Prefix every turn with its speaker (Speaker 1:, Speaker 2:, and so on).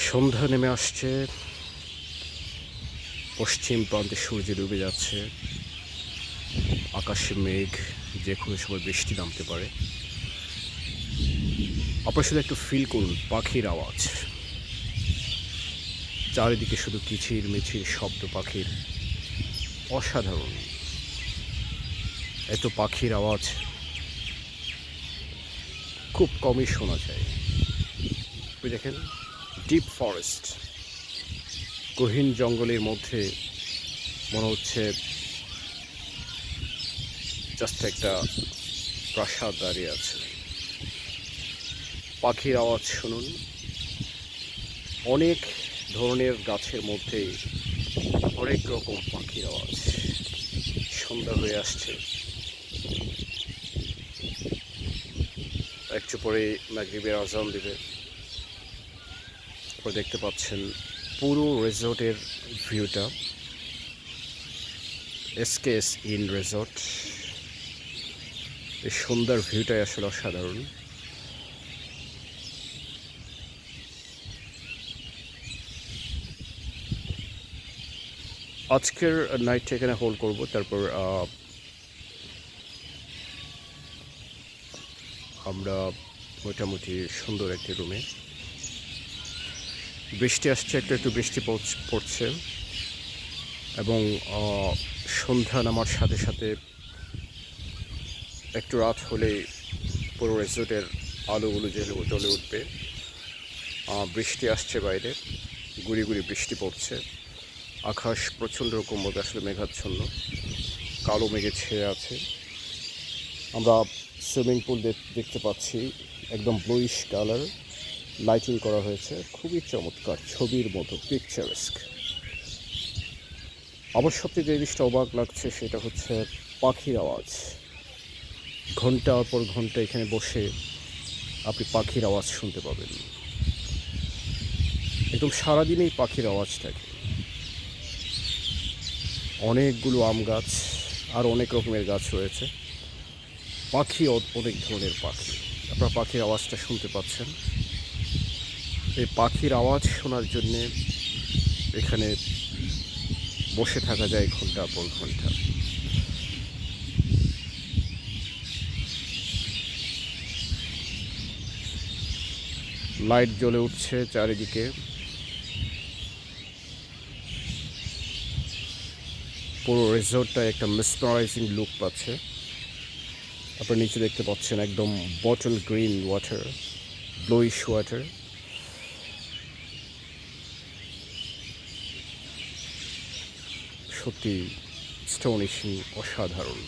Speaker 1: সন্ধ্যা নেমে আসছে, পশ্চিম প্রান্তে সূর্য ডুবে যাচ্ছে, আকাশে মেঘ, যে কোনো সময় বৃষ্টি নামতে পারে। আপনার শুধু একটু ফিল করুন পাখির আওয়াজ, চারিদিকে শুধু কিচির মিচির শব্দ পাখির, অসাধারণ। এত পাখির আওয়াজ খুব কমই শোনা যায়। আপনি দেখেন, ডিপ ফরেস্ট, গহীন জঙ্গলের মধ্যে মনে হচ্ছে জাস্ট একটা প্রাসাদ দাঁড়িয়ে আছে। পাখির আওয়াজ শুনুন, অনেক ধরনের গাছের মধ্যে অনেক রকম পাখির আওয়াজ। সন্ধ্যা হয়ে আসছে, একটু পরে মাগরিবের আজান দিবে। আপনারা দেখতে পাচ্ছেন পুরো রিসোর্টের ভিউটা, এসকেএস ইন রিসোর্ট। এই সুন্দর ভিউটাই আসলে অসাধারণ। আজকের নাইটটা এখানে হোল্ড করব, তারপর আমরা মোটামুটি সুন্দর একটি রুমে। বৃষ্টি আসছে, একটু বৃষ্টি পড়ছে এবং সন্ধ্যা নামার সাথে সাথে একটু রাত হলে পুরো রিসোর্টের আলোগুলো জ্বলে উঠবে। বৃষ্টি আসছে, বাইরে গুড়ি গুড়ি বৃষ্টি পড়ছে। আকাশ প্রচণ্ড রকম মতো আসলে মেঘাচ্ছন্ন, কালো মেঘে ছেয়ে আছে। আমরা সুইমিং পুল দেখতে পাচ্ছি, একদম ব্লুইশ কালার, লাইটিং করা হয়েছে, খুবই চমৎকার, ছবির মতো পিকচারেস্ক। আমার সবচেয়ে যে জিনিসটা অবাক লাগছে সেটা হচ্ছে পাখির আওয়াজ। ঘন্টার পর ঘন্টা এখানে বসে আপনি পাখির আওয়াজ শুনতে পাবেন। একদম সারাদিনেই পাখির আওয়াজ থাকে। অনেকগুলো আম গাছ আর অনেক রকমের গাছ রয়েছে, পাখি অনেক ধরনের পাখি। আপনারা পাখির আওয়াজটা শুনতে পাচ্ছেন। এই পাখির আওয়াজ শোনার জন্যে এখানে বসে থাকা যায় ঘন্টার পর ঘন্টা। লাইট জ্বলে উঠছে চারিদিকে, পুরো রিসোর্টটা একটা মেসমারাইজিং লুক পাচ্ছে। আপনারা নিচে দেখতে পাচ্ছেন একদম bottle green water, bluish water. সত্যি স্টোনিশিং, অসাধারণ।